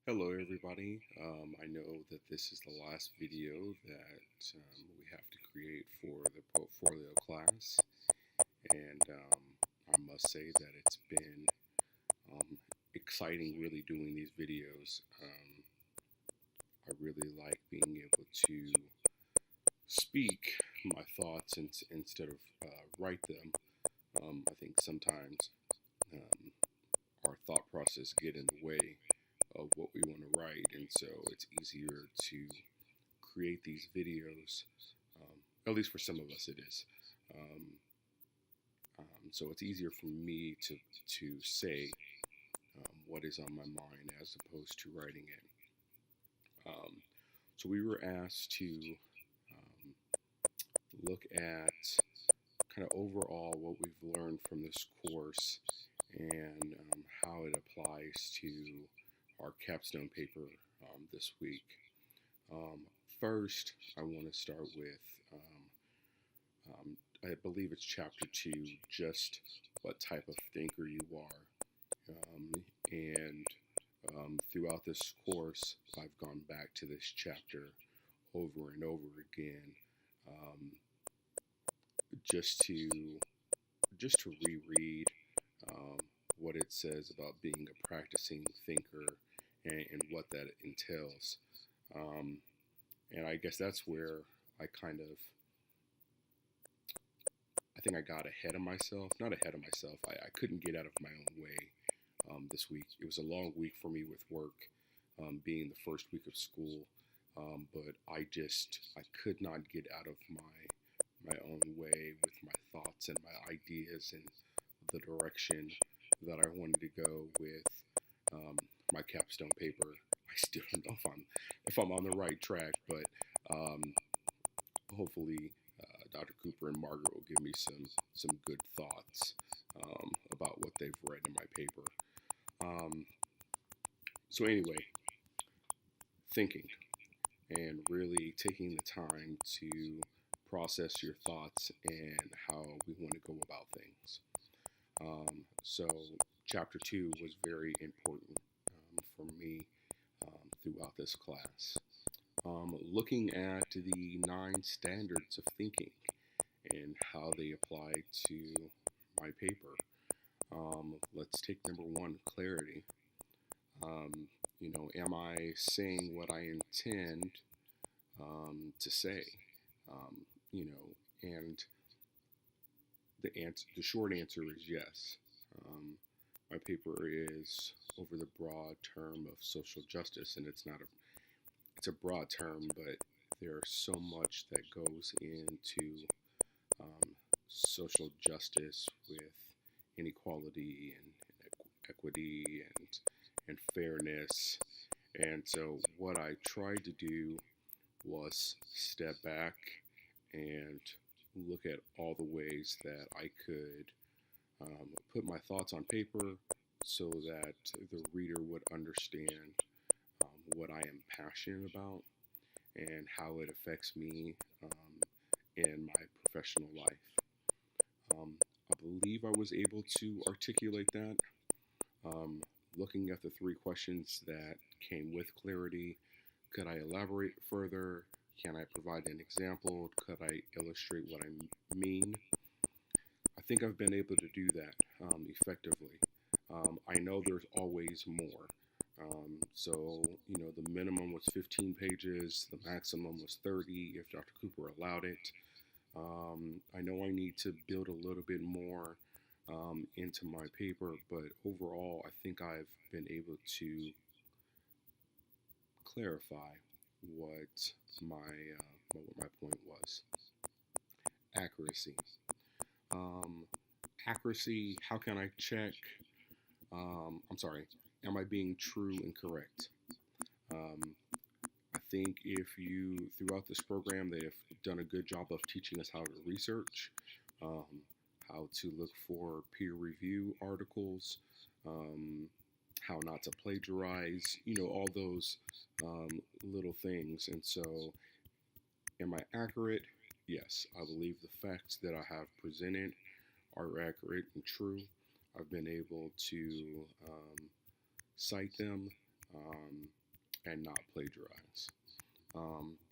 Hello, everybody. I know that this is the last video that we have to create for the portfolio class, and I must say that it's been exciting really doing these videos. I really like being able to speak my thoughts instead of write them. I think sometimes um, our thought process get in the way of what we want to write, and so it's easier to create these videos. At least for some of us, it is. Um, so it's easier for me to say what is on my mind as opposed to writing it. So we were asked to look at kind of overall what we've learned from this course and how it applies to our capstone paper this week. Um, First, I want to start with, I believe it's chapter two, just what type of thinker you are. And throughout this course, I've gone back to this chapter over and over again, um, just to reread um, what it says about being a practicing thinker and what that entails. Um, and I guess that's where I kind of I think I got ahead of myself. Not ahead of myself. I couldn't get out of my own way this week. It was a long week for me with work, being the first week of school. But I could not get out of my own way with my thoughts and my ideas and the direction that I wanted to go with um, my capstone paper. I still don't know if I'm on the right track, but um, hopefully Dr. Cooper and Margaret will give me some good thoughts about what they've read in my paper. Um, so anyway, thinking and really taking the time to process your thoughts and how we want to go about things. So chapter two was very important for me throughout this class. Looking at the 9 standards of thinking and how they apply to my paper. Let's take number one, clarity. Um, am I saying what I intend to say? Um, and the short answer is yes. My paper is over the broad term of social justice, and it's a broad term, but there's so much that goes into social justice with inequality and equity and fairness. And so what I tried to do was step back and look at all the ways that I could put my thoughts on paper so that the reader would understand what I am passionate about and how it affects me in my professional life. I believe I was able to articulate that. Looking at the 3 questions that came with clarity, could I elaborate further? Can I provide an example? Could I illustrate what I mean? I think I've been able to do that effectively. I know there's always more. The minimum was 15 pages, the maximum was 30 if Dr. Cooper allowed it. I know I need to build a little bit more into my paper, but overall, I think I've been able to clarify what my point was. Accuracy. Um, Accuracy. How can I check? I'm sorry. Am I being true and correct? Um, I think if you, throughout this program, they have done a good job of teaching us how to research, um, how to look for peer review articles, um, how not to plagiarize, all those little things. And so, am I accurate? Yes, I believe the facts that I have presented are accurate and true. I've been able to cite them um, and not plagiarize.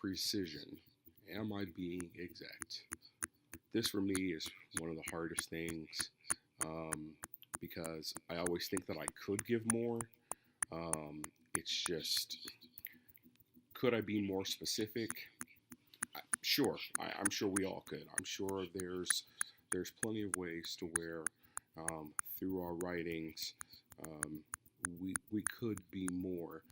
Precision. Am I being exact? This for me is one of the hardest things, um, because I always think that I could give more. Um, it's just, could I be more specific? Sure, I'm sure we all could. I'm sure there's plenty of ways to where, through our writings, um, we could be more.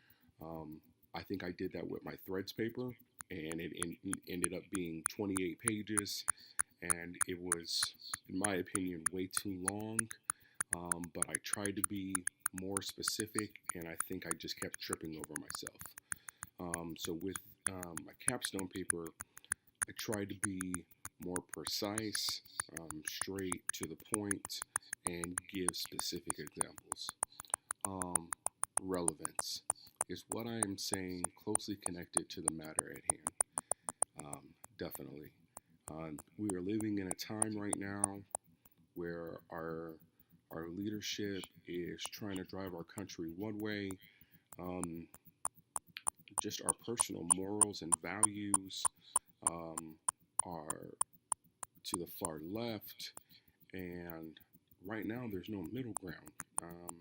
Um, I think I did that with my threads paper, and ended up being 28 pages, and it was, in my opinion, way too long. But I tried to be more specific, and I think I just kept tripping over myself. So with my capstone paper, I tried to be more precise, straight to the point, and give specific examples. Um, Relevance is what I am saying closely connected to the matter at hand. Definitely. We are living in a time right now where our leadership is trying to drive our country one way. Um, just our personal morals and values, um, are to the far left, and right now there's no middle ground. Um,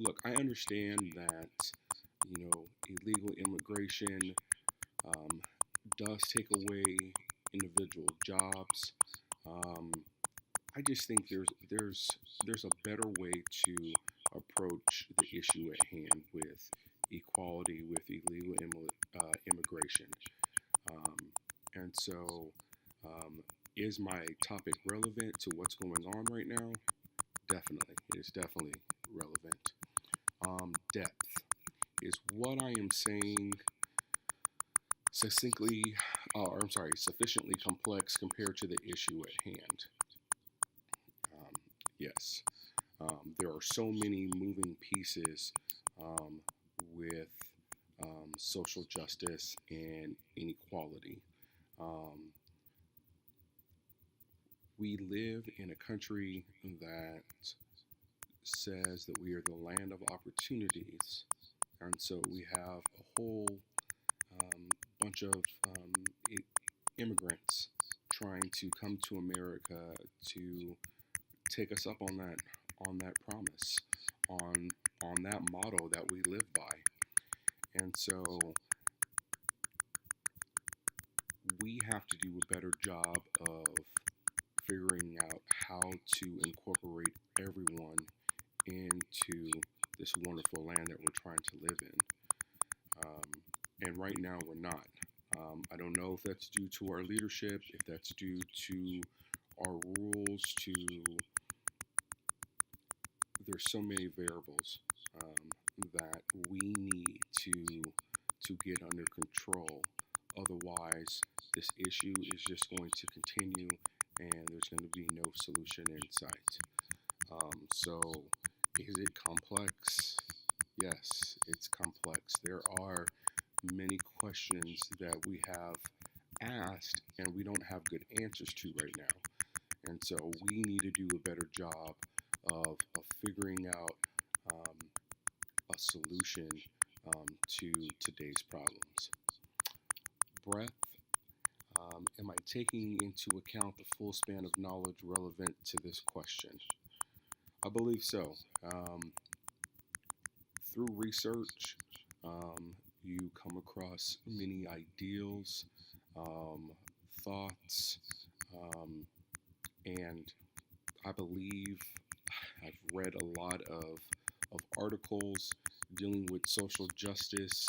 Look, I understand that illegal immigration, um, does take away individual jobs. Um, I just think there's a better way to approach the issue at hand with equality with illegal immigration. Um, and so, um, is my topic relevant to what's going on right now? Definitely, it is definitely relevant. Depth is what I am saying succinctly, or I'm sorry, sufficiently complex compared to the issue at hand. Um, yes, there are so many moving pieces, um, with, social justice and inequality. Um, we live in a country that says that we are the land of opportunities, and so we have a whole, bunch of, immigrants trying to come to America to take us up on that promise, on that motto that we live by. And so we have to do a better job of figuring out how to incorporate everyone into this wonderful land that we're trying to live in. And right now we're not. I don't know if that's due to our leadership, if that's due to our rules, to there's so many variables, that we need to get under control. Otherwise, this issue is just going to continue, and there's going to be no solution in sight. So, is it complex? Yes, it's complex. There are many questions that we have asked and we don't have good answers to right now. And so we need to do a better job of figuring out, um, a solution, to today's problems. Breadth. Am I taking into account the full span of knowledge relevant to this question? I believe so. Through research, you come across many ideals, um, thoughts, um, and I believe I've read a lot of articles dealing with social justice,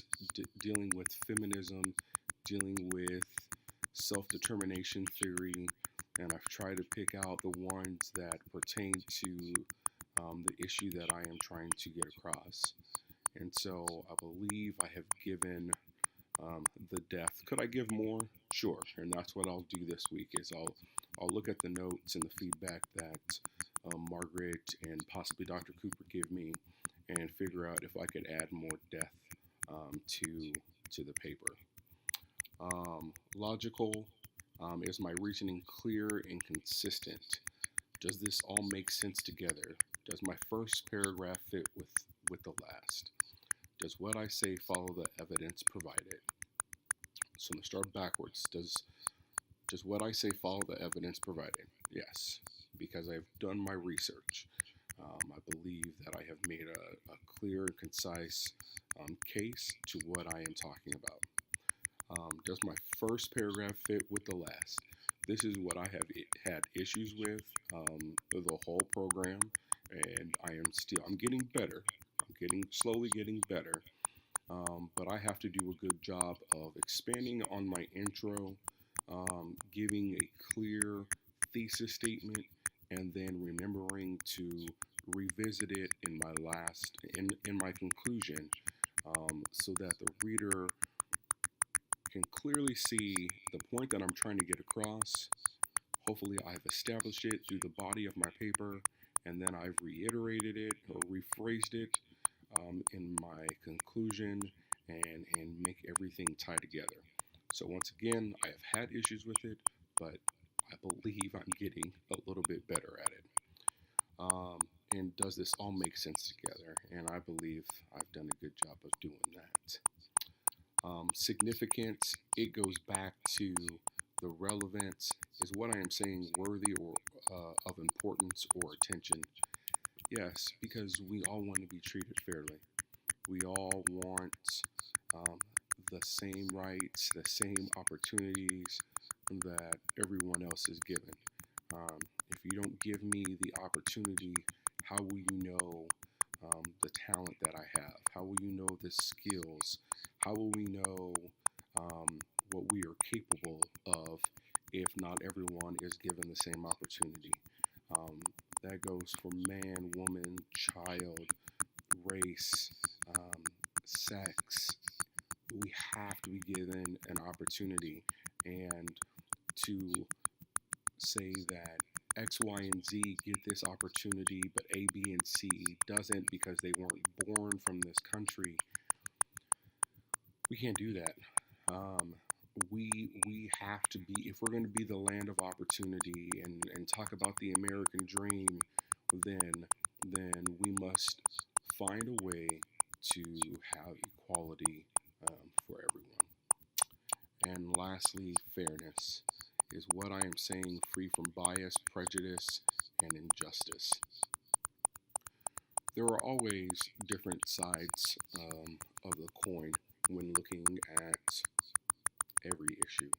dealing with feminism, dealing with self determination theory, and I've tried to pick out the ones that pertain to, the issue that I am trying to get across. And so I believe I have given, the depth. Could I give more? Sure, and that's what I'll do this week. Is I'll look at the notes and the feedback that, Margaret and possibly Dr. Cooper give me, and figure out if I could add more depth, to the paper. Logical. Is my reasoning clear and consistent? Does this all make sense together? Does my first paragraph fit with with the last. Does what I say follow the evidence provided? So let's start backwards. Does what I say follow the evidence provided? Yes, because I've done my research. I believe that I have made a clear and concise case to what I am talking about. Does my first paragraph fit with the last? This is what I have had issues with the whole program, and I'm getting better. Slowly getting better, but I have to do a good job of expanding on my intro, giving a clear thesis statement, and then remembering to revisit it in my conclusion, so that the reader can clearly see the point that I'm trying to get across. Hopefully, I've established it through the body of my paper, and then I've reiterated it or rephrased it in my conclusion, and make everything tie together. So once again, I have had issues with it, but I believe I'm getting a little bit better at it. And does this all make sense together? And I believe I've done a good job of doing that. Significance, it goes back to the relevance. Is what I am saying worthy or of importance or attention? Yes, because we all want to be treated fairly. We all want the same rights, the same opportunities that everyone else is given. If you don't give me the opportunity, how will you know the talent that I have? How will you know the skills? How will we know what we are capable of if not everyone is given the same opportunity? That goes for man, woman, child, race, sex. We have to be given an opportunity, and to say that X, Y, and Z get this opportunity, but A, B, and C doesn't because they weren't born from this country. We can't do that. We have to be, if we're going to be the land of opportunity and talk about the American dream, then we must find a way to have equality for everyone. And lastly, fairness is what I am saying, free from bias, prejudice, and injustice. There are always different sides of the coin when looking at every issue.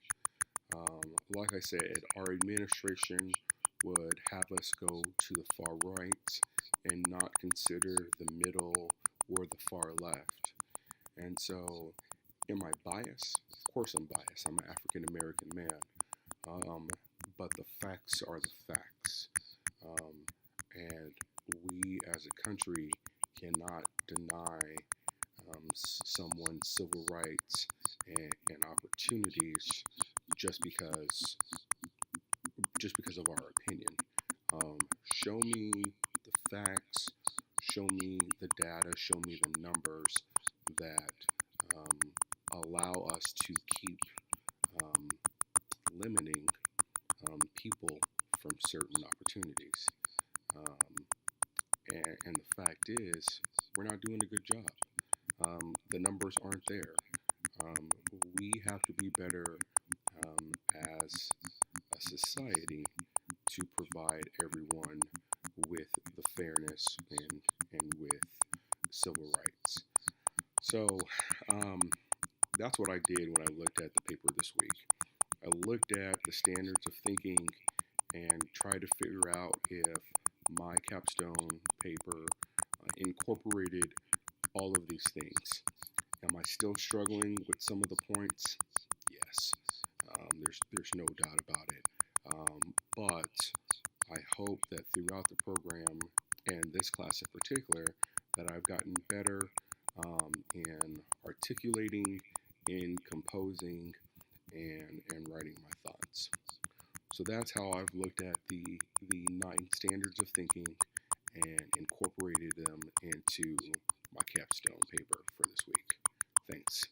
Like I said, our administration would have us go to the far right and not consider the middle or the far left. And so, am I biased? Of course I'm biased. I'm an African American man. But the facts are the facts. And we as a country cannot deny someone's civil rights and opportunities just because of our opinion. Show me the facts, show me the data, show me the numbers that allow us to keep limiting people from certain opportunities. And the fact is, we're not doing a good job. The numbers aren't there. We have to be better as a society to provide everyone with the fairness and with civil rights. So that's what I did when I looked at the paper this week. I looked at the standards of thinking and tried to figure out if my capstone paper incorporated all of these things. Am I still struggling with some of the points? Yes. There's no doubt about it. But I hope that throughout the program, and this class in particular, that I've gotten better in articulating, in composing, and writing my thoughts. So that's how I've looked at the 9 standards of thinking and incorporated them into my capstone paper for this week. Thanks.